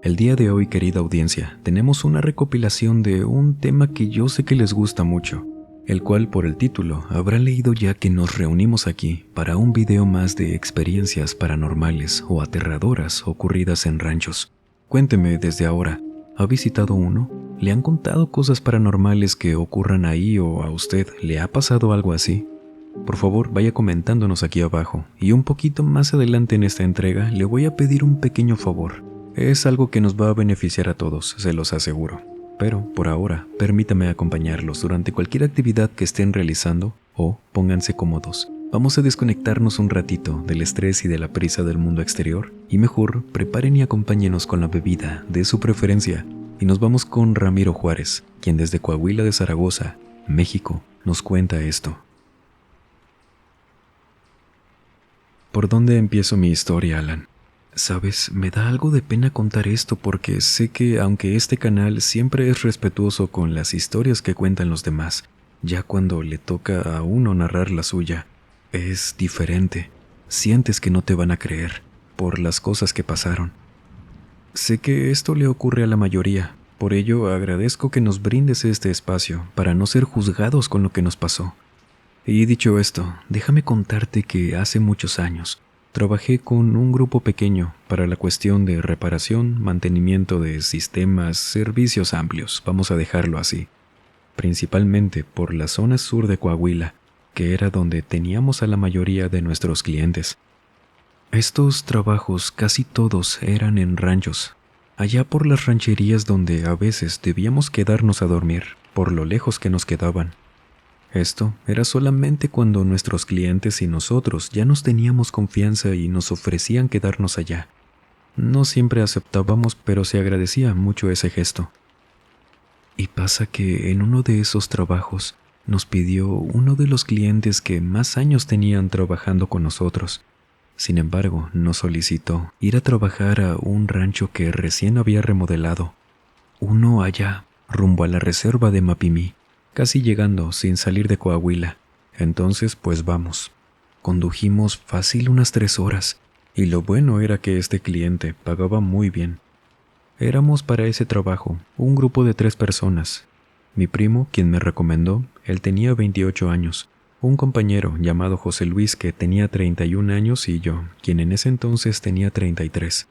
El día de hoy, querida audiencia, tenemos una recopilación de un tema que yo sé que les gusta mucho, el cual por el título habrán leído ya que nos reunimos aquí para un video más de experiencias paranormales o aterradoras ocurridas en ranchos. Cuénteme desde ahora, ¿ha visitado uno? ¿Le han contado cosas paranormales que ocurran ahí o a usted le ha pasado algo así? Por favor, vaya comentándonos aquí abajo, y un poquito más adelante en esta entrega le voy a pedir un pequeño favor. Es algo que nos va a beneficiar a todos, se los aseguro. Pero, por ahora, permítame acompañarlos durante cualquier actividad que estén realizando o pónganse cómodos. Vamos a desconectarnos un ratito del estrés y de la prisa del mundo exterior y mejor preparen y acompáñenos con la bebida de su preferencia y nos vamos con Ramiro Juárez, quien desde Coahuila de Zaragoza, México, nos cuenta esto. ¿Por dónde empiezo mi historia, Alan? Sabes, me da algo de pena contar esto porque sé que aunque este canal siempre es respetuoso con las historias que cuentan los demás, ya cuando le toca a uno narrar la suya, es diferente. Sientes que no te van a creer por las cosas que pasaron. Sé que esto le ocurre a la mayoría, por ello agradezco que nos brindes este espacio para no ser juzgados con lo que nos pasó. Y dicho esto, déjame contarte que hace muchos años trabajé con un grupo pequeño para la cuestión de reparación, mantenimiento de sistemas, servicios amplios, vamos a dejarlo así, principalmente por la zona sur de Coahuila, que era donde teníamos a la mayoría de nuestros clientes. Estos trabajos casi todos eran en ranchos, allá por las rancherías donde a veces debíamos quedarnos a dormir, por lo lejos que nos quedaban. Esto era solamente cuando nuestros clientes y nosotros ya nos teníamos confianza y nos ofrecían quedarnos allá. No siempre aceptábamos, pero se agradecía mucho ese gesto. Y pasa que en uno de esos trabajos nos pidió uno de los clientes que más años tenían trabajando con nosotros. Sin embargo, nos solicitó ir a trabajar a un rancho que recién había remodelado. Uno allá, rumbo a la reserva de Mapimí. Casi llegando sin salir de Coahuila. Entonces, pues vamos. Condujimos fácil unas 3 horas, y lo bueno era que este cliente pagaba muy bien. Éramos para ese trabajo un grupo de 3 personas. Mi primo, quien me recomendó, él tenía 28 años, un compañero llamado José Luis que tenía 31 años y yo, quien en ese entonces tenía 33.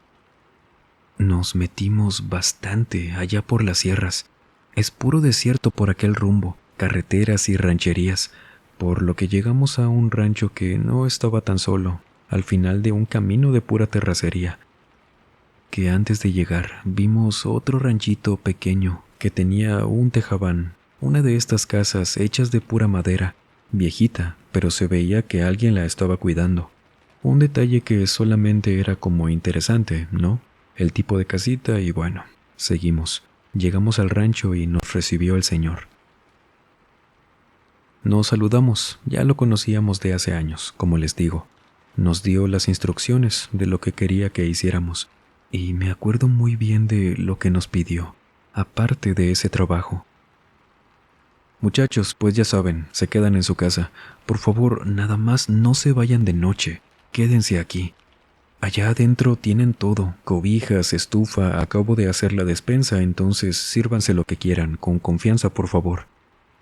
Nos metimos bastante allá por las sierras. Es puro desierto por aquel rumbo, carreteras y rancherías, por lo que llegamos a un rancho que no estaba tan solo, al final de un camino de pura terracería. Que antes de llegar vimos otro ranchito pequeño que tenía un tejabán, una de estas casas hechas de pura madera, viejita, pero se veía que alguien la estaba cuidando. Un detalle que solamente era como interesante, ¿no? El tipo de casita y bueno, seguimos. Llegamos al rancho y nos recibió el señor. Nos saludamos, ya lo conocíamos de hace años, como les digo. Nos dio las instrucciones de lo que quería que hiciéramos, y me acuerdo muy bien de lo que nos pidió, aparte de ese trabajo. Muchachos, pues ya saben, se quedan en su casa. Por favor, nada más no se vayan de noche, quédense aquí. Allá adentro tienen todo, cobijas, estufa, acabo de hacer la despensa, entonces sírvanse lo que quieran, con confianza por favor.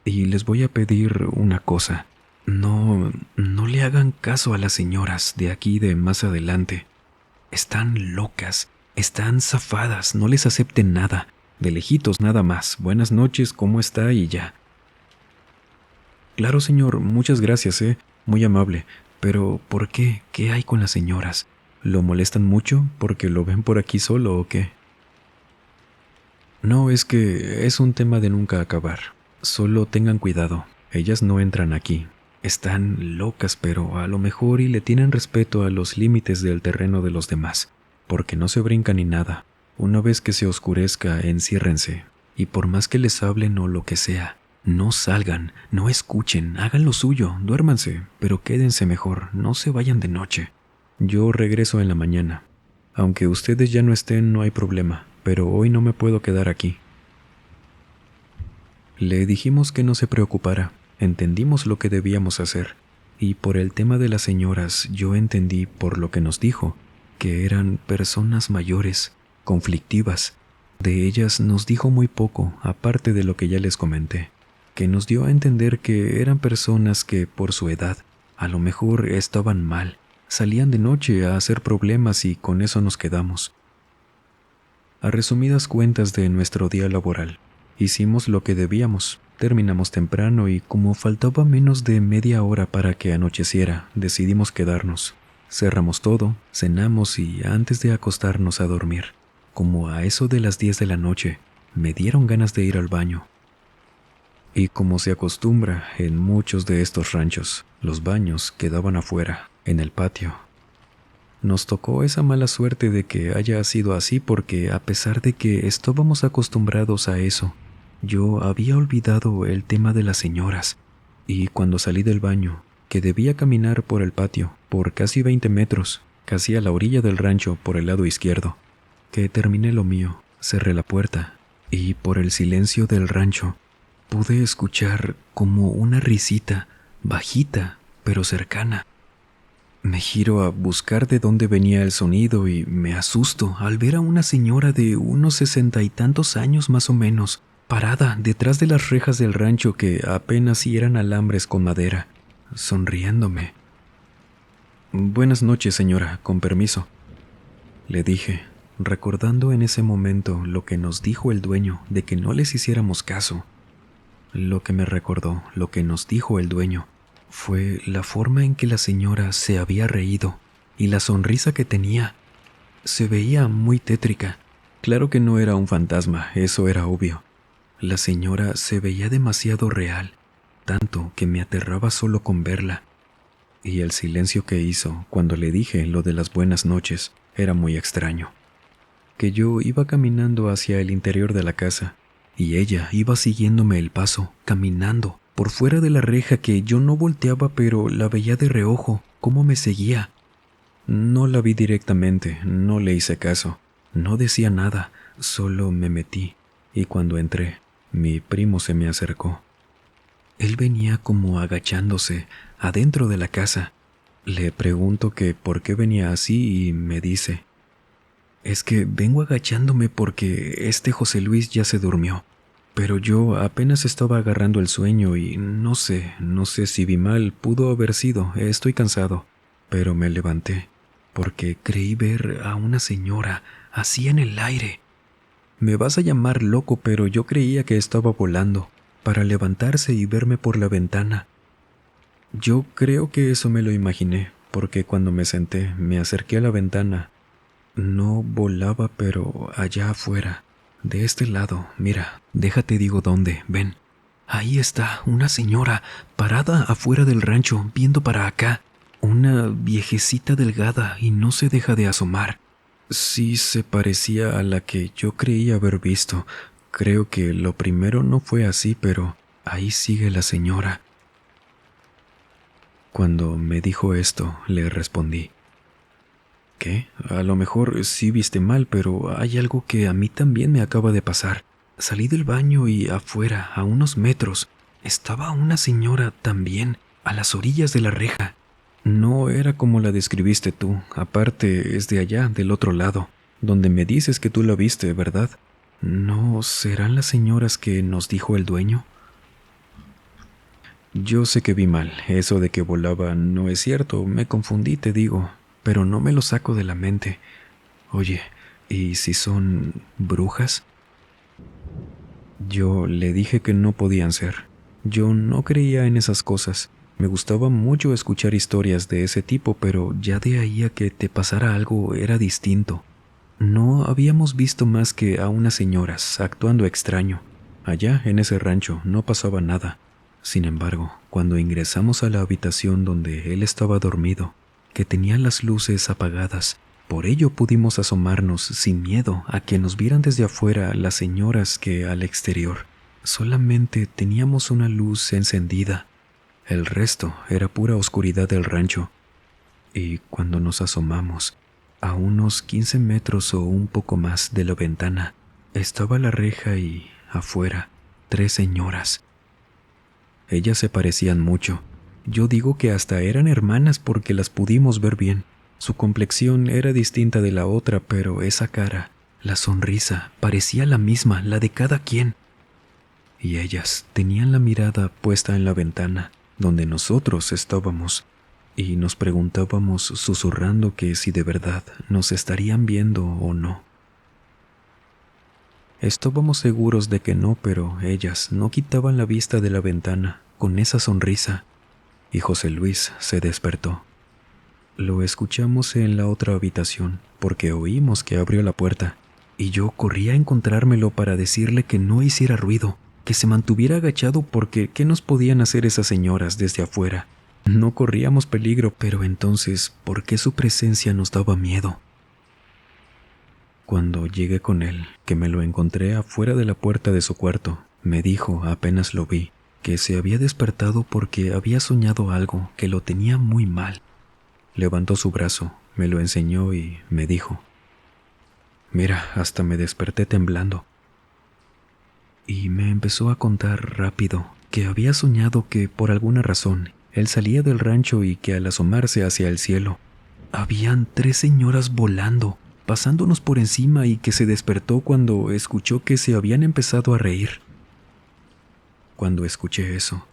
Y les voy a pedir una cosa, no le hagan caso a las señoras de aquí de más adelante. Están locas, están zafadas, no les acepten nada, de lejitos nada más, buenas noches, ¿cómo está? Y ya. Claro señor, muchas gracias, muy amable, pero ¿por qué? ¿Qué hay con las señoras? ¿Lo molestan mucho porque lo ven por aquí solo o qué? No, es que es un tema de nunca acabar. Solo tengan cuidado, ellas no entran aquí. Están locas, pero a lo mejor y le tienen respeto a los límites del terreno de los demás, porque no se brincan ni nada. Una vez que se oscurezca, enciérrense, y por más que les hablen o lo que sea, no salgan, no escuchen, hagan lo suyo, duérmanse, pero quédense mejor, no se vayan de noche. Yo regreso en la mañana. Aunque ustedes ya no estén, no hay problema, pero hoy no me puedo quedar aquí. Le dijimos que no se preocupara, entendimos lo que debíamos hacer, y por el tema de las señoras yo entendí por lo que nos dijo, que eran personas mayores, conflictivas. De ellas nos dijo muy poco, aparte de lo que ya les comenté, que nos dio a entender que eran personas que, por su edad, a lo mejor estaban mal, salían de noche a hacer problemas y con eso nos quedamos. A resumidas cuentas de nuestro día laboral, hicimos lo que debíamos, terminamos temprano y como faltaba menos de media hora para que anocheciera, decidimos quedarnos. Cerramos todo, cenamos y antes de acostarnos a dormir, como a eso de las 10 de la noche, me dieron ganas de ir al baño. Y como se acostumbra en muchos de estos ranchos, los baños quedaban afuera, en el patio. Nos tocó esa mala suerte de que haya sido así porque a pesar de que estábamos acostumbrados a eso, yo había olvidado el tema de las señoras, y cuando salí del baño, que debía caminar por el patio, por casi 20 metros, casi a la orilla del rancho por el lado izquierdo, que terminé lo mío, cerré la puerta, y por el silencio del rancho, pude escuchar como una risita, bajita, pero cercana. Me giro a buscar de dónde venía el sonido y me asusto al ver a una señora de unos 60 y tantos años más o menos, parada detrás de las rejas del rancho que apenas si eran alambres con madera, sonriéndome. «Buenas noches, señora, con permiso», le dije, recordando en ese momento lo que nos dijo el dueño de que no les hiciéramos caso. Lo que me recordó, lo que nos dijo el dueño, fue la forma en que la señora se había reído y la sonrisa que tenía. Se veía muy tétrica. Claro que no era un fantasma, eso era obvio. La señora se veía demasiado real, tanto que me aterraba solo con verla. Y el silencio que hizo cuando le dije lo de las buenas noches era muy extraño. Que yo iba caminando hacia el interior de la casa y ella iba siguiéndome el paso, caminando por fuera de la reja que yo no volteaba pero la veía de reojo, cómo me seguía. No la vi directamente, no le hice caso, no decía nada, solo me metí y cuando entré, mi primo se me acercó. Él venía como agachándose adentro de la casa. Le pregunto que por qué venía así y me dice: «Es que vengo agachándome porque este José Luis ya se durmió, pero yo apenas estaba agarrando el sueño y no sé si vi mal, pudo haber sido, estoy cansado, pero me levanté porque creí ver a una señora así en el aire. Me vas a llamar loco, pero yo creía que estaba volando para levantarse y verme por la ventana. Yo creo que eso me lo imaginé, porque cuando me senté, me acerqué a la ventana. No volaba, pero allá afuera, de este lado, mira, déjate digo dónde, ven. Ahí está, una señora, parada afuera del rancho, viendo para acá. Una viejecita delgada y no se deja de asomar. Sí se parecía a la que yo creía haber visto. Creo que lo primero no fue así, pero ahí sigue la señora». Cuando me dijo esto, le respondí: «¿Qué? A lo mejor sí viste mal, pero hay algo que a mí también me acaba de pasar. Salí del baño y afuera, a unos metros, estaba una señora también, a las orillas de la reja. No era como la describiste tú, aparte es de allá, del otro lado, donde me dices que tú la viste, ¿verdad? ¿No serán las señoras que nos dijo el dueño?» Yo sé que vi mal, eso de que volaba no es cierto, me confundí, te digo, pero no me lo saco de la mente. Oye, ¿y si son brujas? Yo le dije que no podían ser. Yo no creía en esas cosas. Me gustaba mucho escuchar historias de ese tipo, pero ya de ahí a que te pasara algo era distinto. No habíamos visto más que a unas señoras actuando extraño. Allá, en ese rancho, no pasaba nada. Sin embargo, cuando ingresamos a la habitación donde él estaba dormido, que tenía las luces apagadas, por ello pudimos asomarnos sin miedo a que nos vieran desde afuera las señoras que al exterior. Solamente teníamos una luz encendida. El resto era pura oscuridad del rancho. Y cuando nos asomamos, a unos 15 metros o un poco más de la ventana, estaba la reja y, afuera, 3 señoras. Ellas se parecían mucho. Yo digo que hasta eran hermanas porque las pudimos ver bien. Su complexión era distinta de la otra, pero esa cara, La sonrisa parecía la misma, la de cada quien. Y ellas tenían la mirada puesta en la ventana donde nosotros estábamos y nos preguntábamos susurrando que si de verdad nos estarían viendo o no. Estábamos seguros de que no, pero ellas no quitaban la vista de la ventana con esa sonrisa, y José Luis se despertó. Lo escuchamos en la otra habitación porque oímos que abrió la puerta, y yo corrí a encontrármelo para decirle que no hiciera ruido, que se mantuviera agachado porque ¿qué nos podían hacer esas señoras desde afuera? No corríamos peligro, pero entonces, ¿por qué su presencia nos daba miedo? Cuando llegué con él, que me lo encontré afuera de la puerta de su cuarto, me dijo, apenas lo vi, que se había despertado porque había soñado algo que lo tenía muy mal. Levantó su brazo, me lo enseñó y me dijo: «Mira, hasta me desperté temblando». Y me empezó a contar rápido que había soñado que, por alguna razón, él salía del rancho y que al asomarse hacia el cielo, habían 3 señoras volando, pasándonos por encima, y que se despertó cuando escuchó que se habían empezado a reír. Cuando escuché eso,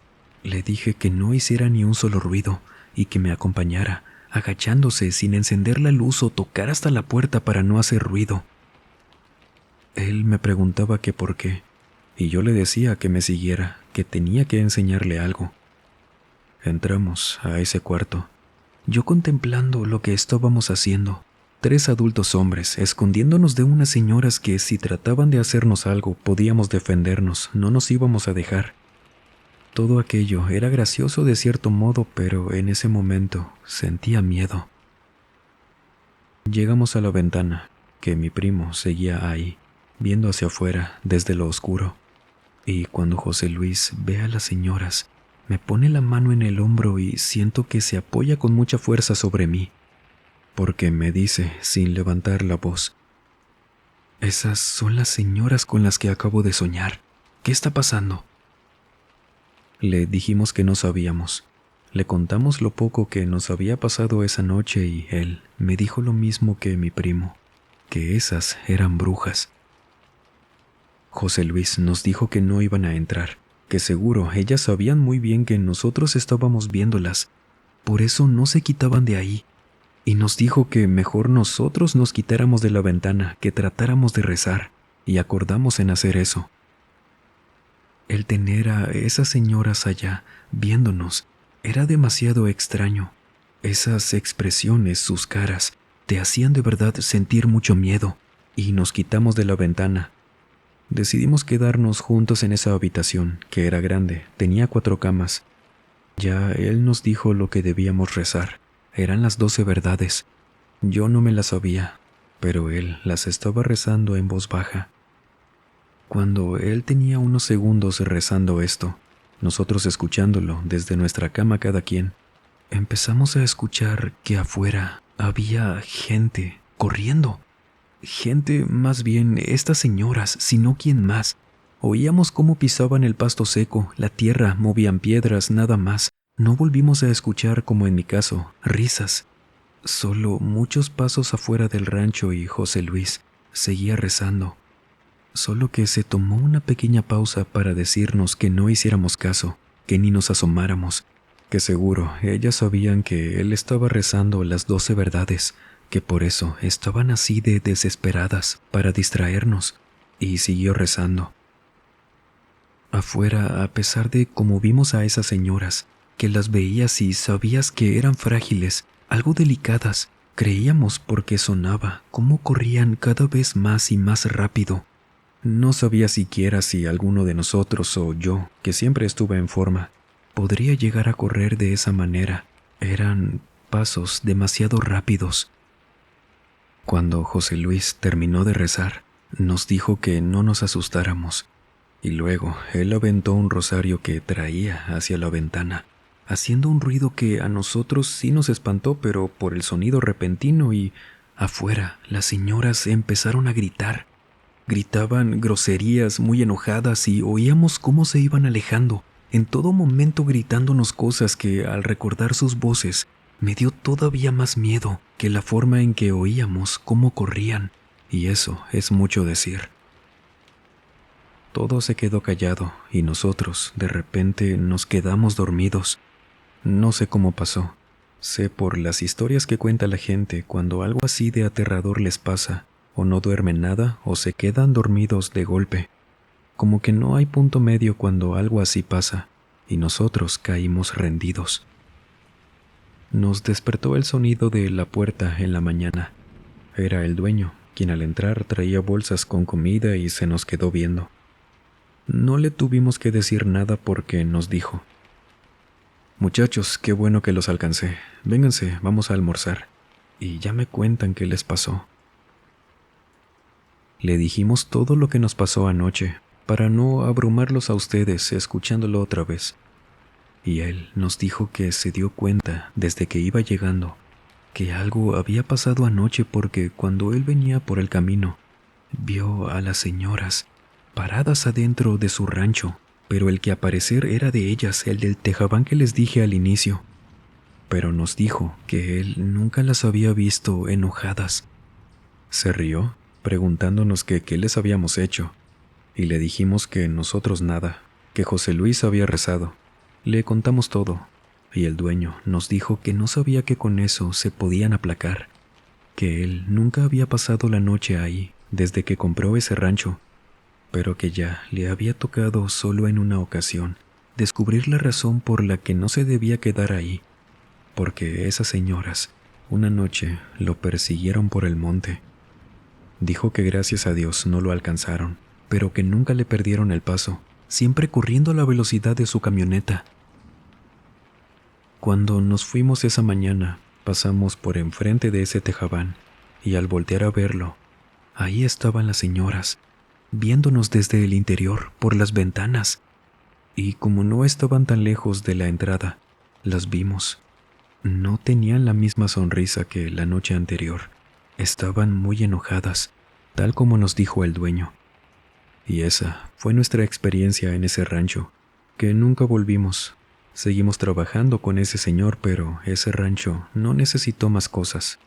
le dije que no hiciera ni un solo ruido y que me acompañara, agachándose sin encender la luz o tocar hasta la puerta para no hacer ruido. Él me preguntaba que por qué, y yo le decía que me siguiera, que tenía que enseñarle algo. Entramos a ese cuarto, yo contemplando lo que estábamos haciendo, 3 adultos hombres escondiéndonos de unas señoras que, si trataban de hacernos algo, podíamos defendernos, no nos íbamos a dejar. Todo aquello era gracioso de cierto modo, pero en ese momento sentía miedo. Llegamos a la ventana, que mi primo seguía ahí, viendo hacia afuera desde lo oscuro, y cuando José Luis ve a las señoras, me pone la mano en el hombro y siento que se apoya con mucha fuerza sobre mí, porque me dice, sin levantar la voz: «Esas son las señoras con las que acabo de soñar. ¿Qué está pasando?». Le dijimos que no sabíamos. Le contamos lo poco que nos había pasado esa noche y él me dijo lo mismo que mi primo, que esas eran brujas. José Luis nos dijo que no iban a entrar, que seguro ellas sabían muy bien que nosotros estábamos viéndolas, por eso no se quitaban de ahí, y nos dijo que mejor nosotros nos quitáramos de la ventana, que tratáramos de rezar, y acordamos en hacer eso. El tener a esas señoras allá, viéndonos, era demasiado extraño. Esas expresiones, sus caras, te hacían de verdad sentir mucho miedo, y nos quitamos de la ventana. Decidimos quedarnos juntos en esa habitación, que era grande, tenía 4 camas. Ya él nos dijo lo que debíamos rezar. Eran las 12 verdades. Yo no me las sabía, pero él las estaba rezando en voz baja. Cuando él tenía unos segundos rezando esto, nosotros escuchándolo desde nuestra cama cada quien, empezamos a escuchar que afuera había gente corriendo. Gente, más bien estas señoras, si no quién más. Oíamos cómo pisaban el pasto seco, la tierra, movían piedras, nada más. No volvimos a escuchar, como en mi caso, risas. Solo muchos pasos afuera del rancho y José Luis seguía rezando. Solo que se tomó una pequeña pausa para decirnos que no hiciéramos caso, que ni nos asomáramos, que seguro ellas sabían que él estaba rezando las 12 verdades, que por eso estaban así de desesperadas para distraernos, y siguió rezando. Afuera, a pesar de cómo vimos a esas señoras, que las veías y sabías que eran frágiles, algo delicadas, creíamos porque sonaba cómo corrían cada vez más y más rápido. No sabía siquiera si alguno de nosotros o yo, que siempre estuve en forma, podría llegar a correr de esa manera. Eran pasos demasiado rápidos. Cuando José Luis terminó de rezar, nos dijo que no nos asustáramos, y luego él aventó un rosario que traía hacia la ventana, haciendo un ruido que a nosotros sí nos espantó, pero por el sonido repentino, y afuera las señoras empezaron a gritar. Gritaban groserías muy enojadas y oíamos cómo se iban alejando, en todo momento gritándonos cosas que, al recordar sus voces, me dio todavía más miedo que la forma en que oíamos cómo corrían. y eso es mucho decir. Todo se quedó callado y nosotros, de repente, nos quedamos dormidos. No sé cómo pasó. Sé por las historias que cuenta la gente cuando algo así de aterrador les pasa, o no duermen nada o se quedan dormidos de golpe. Como que no hay punto medio cuando algo así pasa, y nosotros caímos rendidos. Nos despertó el sonido de la puerta en la mañana. Era el dueño, quien al entrar traía bolsas con comida y se nos quedó viendo. No le tuvimos que decir nada porque nos dijo: «Muchachos, qué bueno que los alcancé. Vénganse, vamos a almorzar. Y ya me cuentan qué les pasó». Le dijimos todo lo que nos pasó anoche, para no abrumarlos a ustedes escuchándolo otra vez. Y él nos dijo que se dio cuenta desde que iba llegando que algo había pasado anoche porque cuando él venía por el camino, vio a las señoras paradas adentro de su rancho, pero el que al parecer era de ellas, el del tejabán que les dije al inicio. Pero nos dijo que él nunca las había visto enojadas. Se rió, preguntándonos que qué les habíamos hecho, y le dijimos que nosotros nada, que José Luis había rezado. Le contamos todo, y el dueño nos dijo que no sabía que con eso se podían aplacar, que él nunca había pasado la noche ahí desde que compró ese rancho, pero que ya le había tocado solo en una ocasión descubrir la razón por la que no se debía quedar ahí, porque esas señoras una noche lo persiguieron por el monte. Dijo que gracias a Dios no lo alcanzaron, pero que nunca le perdieron el paso, siempre corriendo a la velocidad de su camioneta. Cuando nos fuimos esa mañana, pasamos por enfrente de ese tejabán, y al voltear a verlo, ahí estaban las señoras, viéndonos desde el interior, por las ventanas. Y como no estaban tan lejos de la entrada, las vimos. No tenían la misma sonrisa que la noche anterior. Estaban muy enojadas, tal como nos dijo el dueño. Y esa fue nuestra experiencia en ese rancho, que nunca volvimos. Seguimos trabajando con ese señor, pero ese rancho no necesitó más cosas.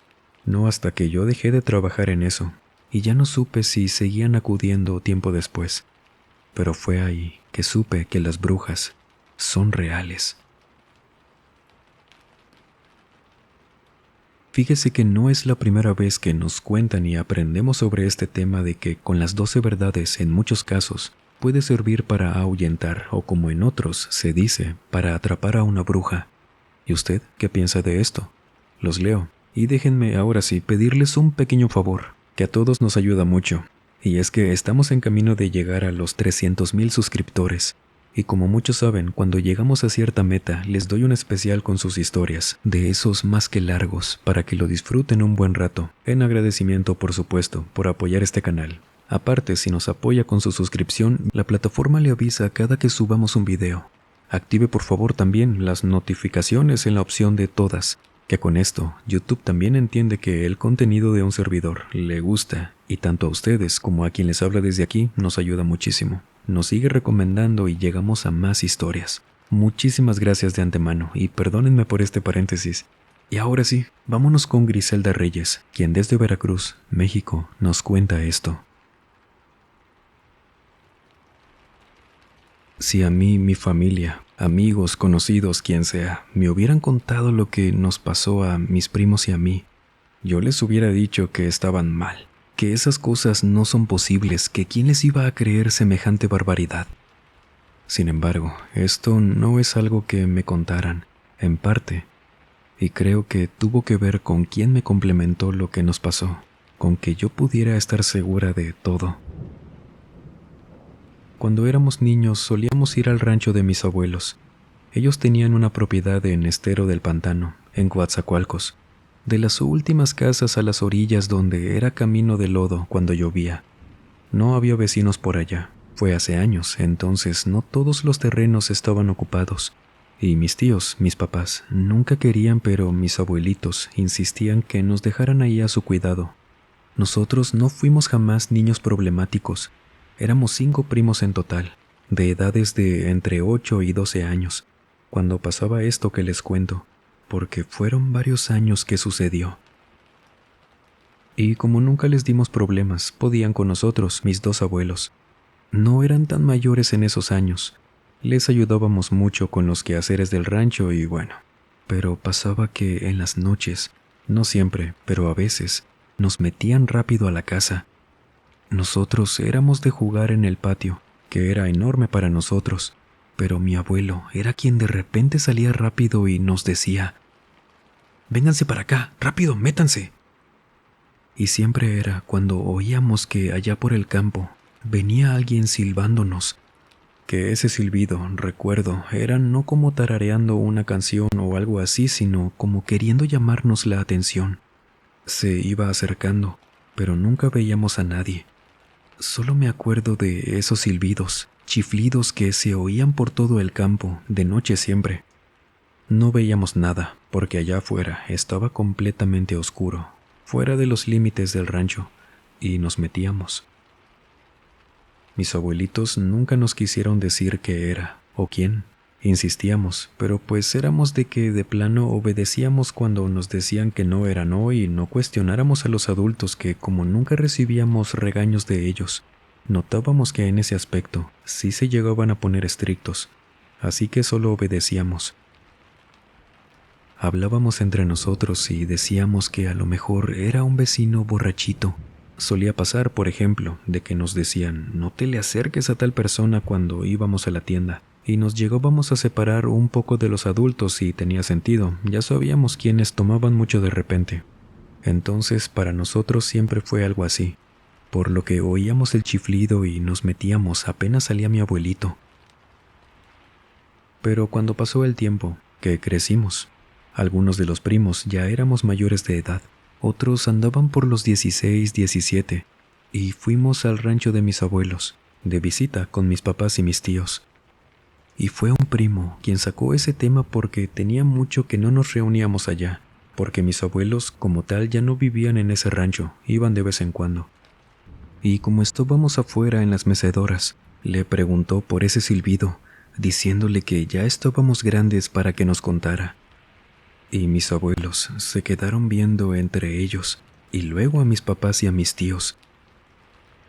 No hasta que yo dejé de trabajar en eso, y ya no supe si seguían acudiendo tiempo después. Pero fue ahí que supe que las brujas son reales. Fíjese que no es la primera vez que nos cuentan y aprendemos sobre este tema de que con las 12 verdades en muchos casos puede servir para ahuyentar o, como en otros se dice, para atrapar a una bruja. ¿Y usted qué piensa de esto? Los leo, y déjenme ahora sí pedirles un pequeño favor, que a todos nos ayuda mucho, y es que estamos en camino de llegar a los 300,000 suscriptores. Y como muchos saben, cuando llegamos a cierta meta, les doy un especial con sus historias, de esos más que largos, para que lo disfruten un buen rato, en agradecimiento por supuesto, por apoyar este canal. Aparte, si nos apoya con su suscripción, la plataforma le avisa cada que subamos un video. Active por favor también las notificaciones en la opción de todas, que con esto YouTube también entiende que el contenido de un servidor le gusta, y tanto a ustedes como a quien les habla desde aquí nos ayuda muchísimo. Nos sigue recomendando y llegamos a más historias. Muchísimas gracias de antemano y perdónenme por este paréntesis. Y ahora sí, vámonos con Griselda Reyes, quien desde Veracruz, México, nos cuenta esto. Si a mí, mi familia, amigos, conocidos, quien sea, me hubieran contado lo que nos pasó a mis primos y a mí, yo les hubiera dicho que estaban mal, que esas cosas no son posibles, que quién les iba a creer semejante barbaridad. Sin embargo, esto no es algo que me contaran, en parte, y creo que tuvo que ver con quién me complementó lo que nos pasó, con que yo pudiera estar segura de todo. Cuando éramos niños solíamos ir al rancho de mis abuelos. Ellos tenían una propiedad en Estero del Pantano, en Coatzacoalcos, de las últimas casas a las orillas donde era camino de lodo cuando llovía. No había vecinos por allá, fue hace años, entonces no todos los terrenos estaban ocupados. Y mis tíos, mis papás, nunca querían, pero mis abuelitos insistían que nos dejaran ahí a su cuidado. Nosotros no fuimos jamás niños problemáticos. Éramos 5 primos en total, de edades de entre 8 y 12 años, cuando pasaba esto que les cuento, porque fueron varios años que sucedió. Y como nunca les dimos problemas, podían con nosotros, mis dos abuelos. No eran tan mayores en esos años. Les ayudábamos mucho con los quehaceres del rancho y bueno. Pero pasaba que en las noches, no siempre, pero a veces, nos metían rápido a la casa. Nosotros éramos de jugar en el patio, que era enorme para nosotros, pero mi abuelo era quien de repente salía rápido y nos decía: «Vénganse para acá, rápido, métanse». Y siempre era cuando oíamos que allá por el campo venía alguien silbándonos, que ese silbido, recuerdo, era no como tarareando una canción o algo así, sino como queriendo llamarnos la atención. Se iba acercando, pero nunca veíamos a nadie. Solo me acuerdo de esos silbidos, chiflidos que se oían por todo el campo, de noche siempre. No veíamos nada, porque allá afuera estaba completamente oscuro, fuera de los límites del rancho, y nos metíamos. Mis abuelitos nunca nos quisieron decir qué era o quién. Insistíamos, pero pues éramos de que de plano obedecíamos cuando nos decían que no era no y no cuestionáramos a los adultos que, como nunca recibíamos regaños de ellos, notábamos que en ese aspecto sí se llegaban a poner estrictos, así que solo obedecíamos. Hablábamos entre nosotros y decíamos que a lo mejor era un vecino borrachito. Solía pasar, por ejemplo, de que nos decían: «No te le acerques a tal persona» cuando íbamos a la tienda, y nos llegábamos a separar un poco de los adultos y tenía sentido, ya sabíamos quiénes tomaban mucho de repente. Entonces para nosotros siempre fue algo así, por lo que oíamos el chiflido y nos metíamos apenas salía mi abuelito. Pero cuando pasó el tiempo, que crecimos, algunos de los primos ya éramos mayores de edad, otros andaban por los 16, 17, y fuimos al rancho de mis abuelos, de visita con mis papás y mis tíos. Y fue un primo quien sacó ese tema porque tenía mucho que no nos reuníamos allá, porque mis abuelos como tal ya no vivían en ese rancho, iban de vez en cuando. Y como estábamos afuera en las mecedoras, le preguntó por ese silbido, diciéndole que ya estábamos grandes para que nos contara. Y mis abuelos se quedaron viendo entre ellos, y luego a mis papás y a mis tíos.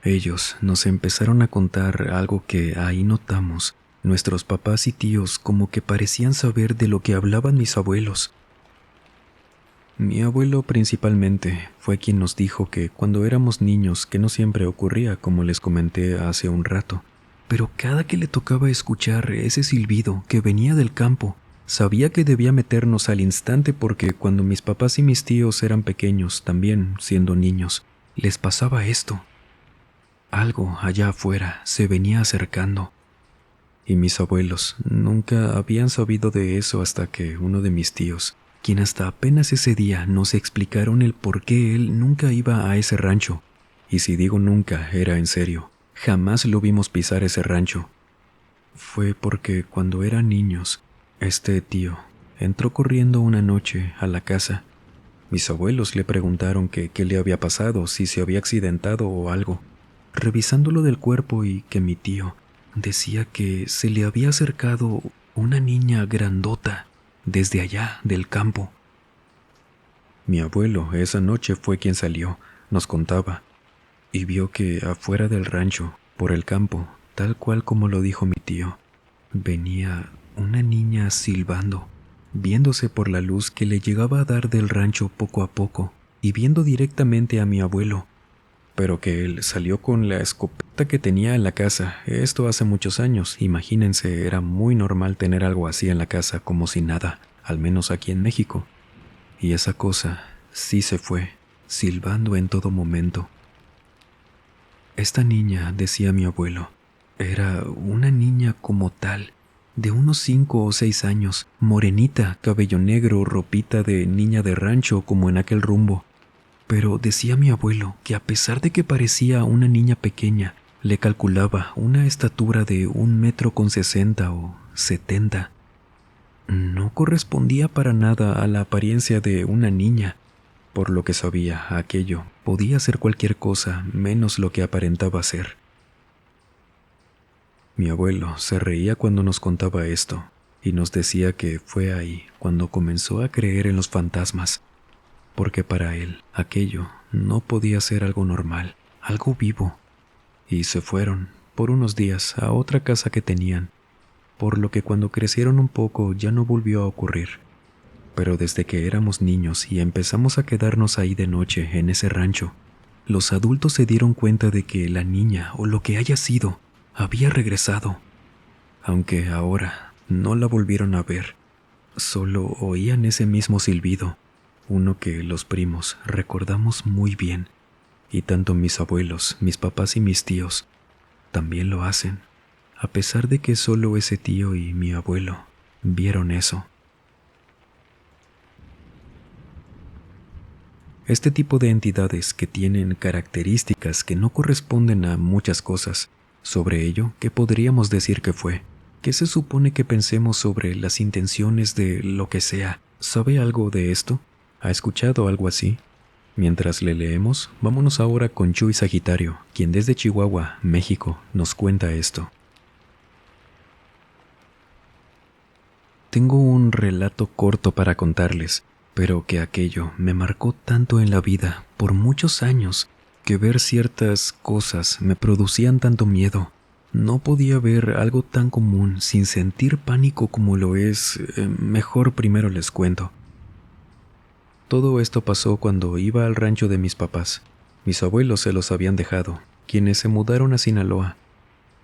Ellos nos empezaron a contar algo que ahí notamos. Nuestros papás y tíos como que parecían saber de lo que hablaban mis abuelos. Mi abuelo principalmente fue quien nos dijo que cuando éramos niños, que no siempre ocurría como les comenté hace un rato, pero cada que le tocaba escuchar ese silbido que venía del campo, sabía que debía meternos al instante porque cuando mis papás y mis tíos eran pequeños, también siendo niños, les pasaba esto. Algo allá afuera se venía acercando. Y mis abuelos nunca habían sabido de eso hasta que uno de mis tíos, quien hasta apenas ese día nos explicaron el por qué él nunca iba a ese rancho. Y si digo nunca, era en serio. Jamás lo vimos pisar ese rancho. Fue porque cuando eran niños, este tío entró corriendo una noche a la casa. Mis abuelos le preguntaron que qué le había pasado, si se había accidentado o algo, revisándolo del cuerpo, y que mi tío decía que se le había acercado una niña grandota desde allá del campo. Mi abuelo esa noche fue quien salió, nos contaba, y vio que afuera del rancho, por el campo, tal cual como lo dijo mi tío, venía una niña silbando, viéndose por la luz que le llegaba a dar del rancho poco a poco, y viendo directamente a mi abuelo, pero que él salió con la escopeta que tenía en la casa. Esto hace muchos años, imagínense, era muy normal tener algo así en la casa como si nada, al menos aquí en México. Y esa cosa sí se fue, silbando en todo momento. Esta niña, decía mi abuelo, era una niña como tal, de unos 5 o 6 años, morenita, cabello negro, ropita de niña de rancho como en aquel rumbo. Pero decía mi abuelo que a pesar de que parecía una niña pequeña, le calculaba una estatura de 1,60 m o 70. No correspondía para nada a la apariencia de una niña. Por lo que sabía, aquello podía ser cualquier cosa menos lo que aparentaba ser. Mi abuelo se reía cuando nos contaba esto y nos decía que fue ahí cuando comenzó a creer en los fantasmas. porque para él aquello no podía ser algo normal, algo vivo. Y se fueron por unos días a otra casa que tenían, por lo que cuando crecieron un poco ya no volvió a ocurrir. Pero desde que éramos niños y empezamos a quedarnos ahí de noche en ese rancho, los adultos se dieron cuenta de que la niña o lo que haya sido había regresado, aunque ahora no la volvieron a ver, solo oían ese mismo silbido, uno que los primos recordamos muy bien, y tanto mis abuelos, mis papás y mis tíos también lo hacen, a pesar de que solo ese tío y mi abuelo vieron eso. Este tipo de entidades que tienen características que no corresponden a muchas cosas, sobre ello, ¿qué podríamos decir que fue? ¿Qué se supone que pensemos sobre las intenciones de lo que sea? ¿Sabe algo de esto? ¿Ha escuchado algo así? Mientras le leemos, vámonos ahora con Chuy Sagitario, quien desde Chihuahua, México, nos cuenta esto. Tengo un relato corto para contarles, pero que aquello me marcó tanto en la vida por muchos años que ver ciertas cosas me producían tanto miedo. No podía ver algo tan común sin sentir pánico como lo es. Mejor primero les cuento. Todo esto pasó cuando iba al rancho de mis papás. Mis abuelos se los habían dejado, quienes se mudaron a Sinaloa.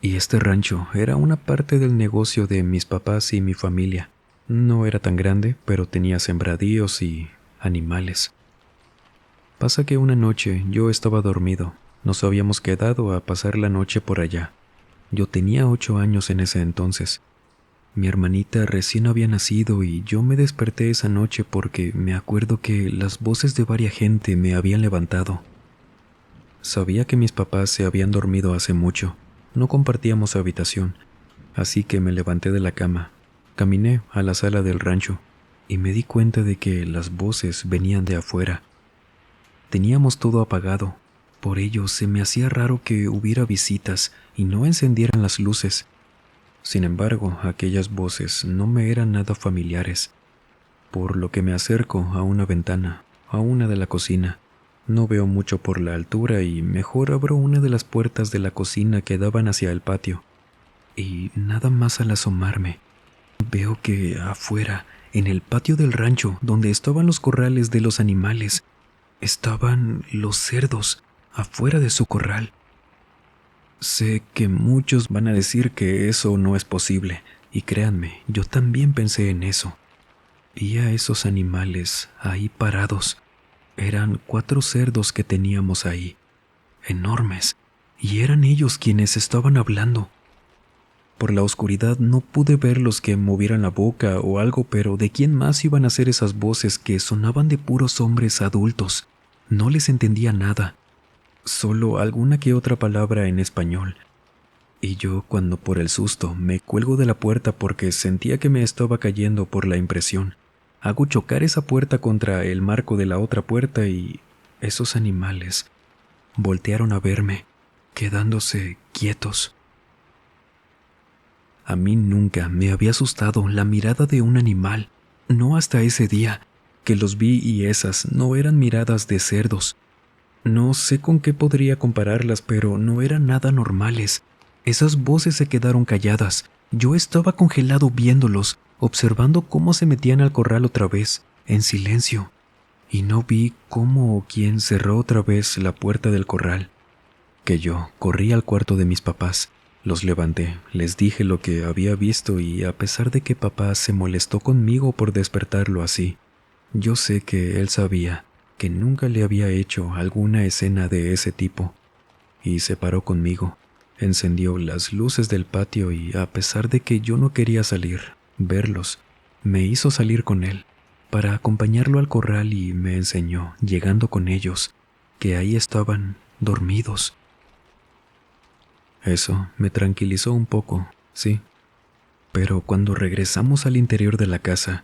Y este rancho era una parte del negocio de mis papás y mi familia. No era tan grande, pero tenía sembradíos y animales. Pasa que una noche yo estaba dormido. Nos habíamos quedado a pasar la noche por allá. Yo tenía 8 años en ese entonces. Mi hermanita recién había nacido y yo me desperté esa noche porque me acuerdo que las voces de varias gente me habían levantado. Sabía que mis papás se habían dormido hace mucho. No compartíamos habitación, así que me levanté de la cama. Caminé a la sala del rancho y me di cuenta de que las voces venían de afuera. Teníamos todo apagado, por ello se me hacía raro que hubiera visitas y no encendieran las luces. Sin embargo, aquellas voces no me eran nada familiares, por lo que me acerco a una ventana, a una de la cocina. No veo mucho por la altura y mejor abro una de las puertas de la cocina que daban hacia el patio. Y nada más al asomarme, veo que afuera, en el patio del rancho, donde estaban los corrales de los animales, estaban los cerdos afuera de su corral. Sé que muchos van a decir que eso no es posible, y créanme, yo también pensé en eso. Vi a esos animales ahí parados. Eran 4 cerdos que teníamos ahí, enormes, y eran ellos quienes estaban hablando. Por la oscuridad no pude verlos que movieran la boca o algo, pero ¿de quién más iban a ser esas voces que sonaban de puros hombres adultos? No les entendía nada, solo alguna que otra palabra en español. Y yo, cuando por el susto me cuelgo de la puerta porque sentía que me estaba cayendo por la impresión, hago chocar esa puerta contra el marco de la otra puerta y esos animales voltearon a verme, quedándose quietos. A mí nunca me había asustado la mirada de un animal, no hasta ese día que los vi, y esas no eran miradas de cerdos. No sé con qué podría compararlas, pero no eran nada normales. Esas voces se quedaron calladas. Yo estaba congelado viéndolos, observando cómo se metían al corral otra vez, en silencio. Y no vi cómo o quién cerró otra vez la puerta del corral. Que yo corrí al cuarto de mis papás. Los levanté, les dije lo que había visto y a pesar de que papá se molestó conmigo por despertarlo así, yo sé que él sabía que nunca le había hecho alguna escena de ese tipo. Y se paró conmigo, encendió las luces del patio y a pesar de que yo no quería salir, verlos, me hizo salir con él para acompañarlo al corral y me enseñó, llegando con ellos, que ahí estaban dormidos. Eso me tranquilizó un poco, sí. Pero cuando regresamos al interior de la casa,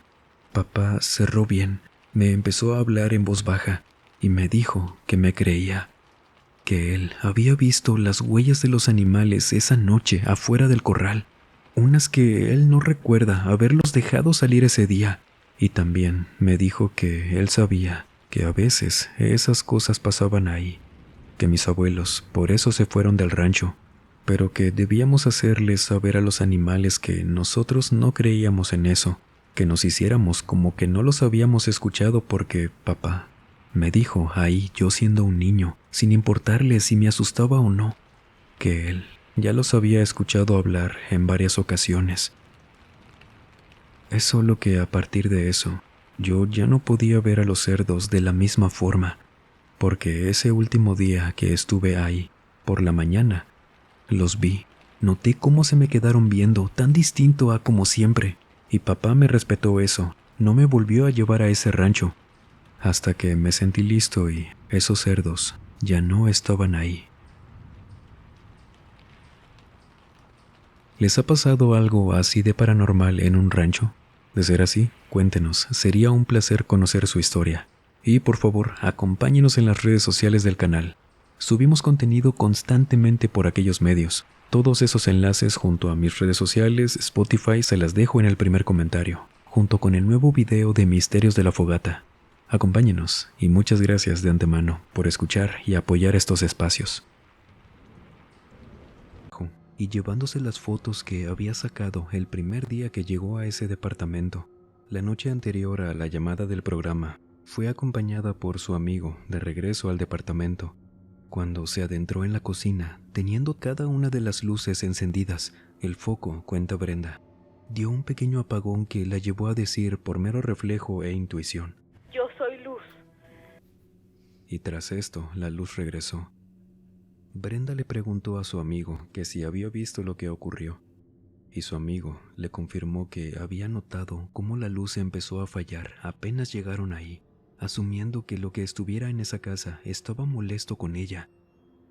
papá cerró bien, me empezó a hablar en voz baja y me dijo que me creía, que él había visto las huellas de los animales esa noche afuera del corral, unas que él no recuerda haberlos dejado salir ese día, y también me dijo que él sabía que a veces esas cosas pasaban ahí, que mis abuelos por eso se fueron del rancho, pero que debíamos hacerles saber a los animales que nosotros no creíamos en eso, que nos hiciéramos como que no los habíamos escuchado porque papá me dijo ahí yo siendo un niño, sin importarle si me asustaba o no, que él ya los había escuchado hablar en varias ocasiones. Es solo que a partir de eso, yo ya no podía ver a los cerdos de la misma forma, porque ese último día que estuve ahí, por la mañana, los vi. Noté cómo se me quedaron viendo, tan distinto a como siempre, y papá me respetó eso, no me volvió a llevar a ese rancho, hasta que me sentí listo y esos cerdos ya no estaban ahí. ¿Les ha pasado algo así de paranormal en un rancho? De ser así, cuéntenos, sería un placer conocer su historia. Y por favor, acompáñenos en las redes sociales del canal. Subimos contenido constantemente por aquellos medios. Todos esos enlaces junto a mis redes sociales, Spotify, se las dejo en el primer comentario, junto con el nuevo video de Misterios de la Fogata. Acompáñenos y muchas gracias de antemano por escuchar y apoyar estos espacios. Y llevándose las fotos que había sacado el primer día que llegó a ese departamento. La noche anterior a la llamada del programa, fue acompañada por su amigo de regreso al departamento. Cuando se adentró en la cocina, teniendo cada una de las luces encendidas, el foco, cuenta Brenda, dio un pequeño apagón que la llevó a decir por mero reflejo e intuición: Yo soy luz. Y tras esto, la luz regresó. Brenda le preguntó a su amigo que si había visto lo que ocurrió, y su amigo le confirmó que había notado cómo la luz empezó a fallar apenas llegaron ahí, asumiendo que lo que estuviera en esa casa estaba molesto con ella.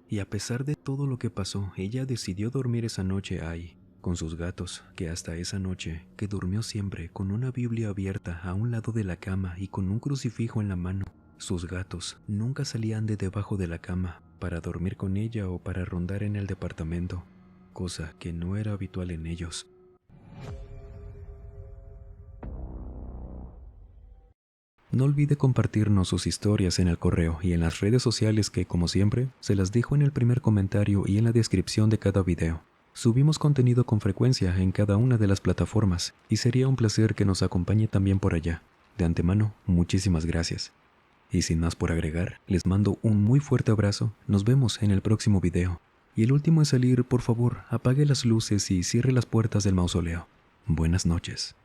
Y a pesar de todo lo que pasó, ella decidió dormir esa noche ahí, con sus gatos, que hasta esa noche, que durmió siempre con una Biblia abierta a un lado de la cama y con un crucifijo en la mano. Sus gatos nunca salían de debajo de la cama para dormir con ella o para rondar en el departamento, cosa que no era habitual en ellos. No olvide compartirnos sus historias en el correo y en las redes sociales que, como siempre, se las dejo en el primer comentario y en la descripción de cada video. Subimos contenido con frecuencia en cada una de las plataformas y sería un placer que nos acompañe también por allá. De antemano, muchísimas gracias. Y sin más por agregar, les mando un muy fuerte abrazo, nos vemos en el próximo video. Y el último en salir, por favor, apague las luces y cierre las puertas del mausoleo. Buenas noches.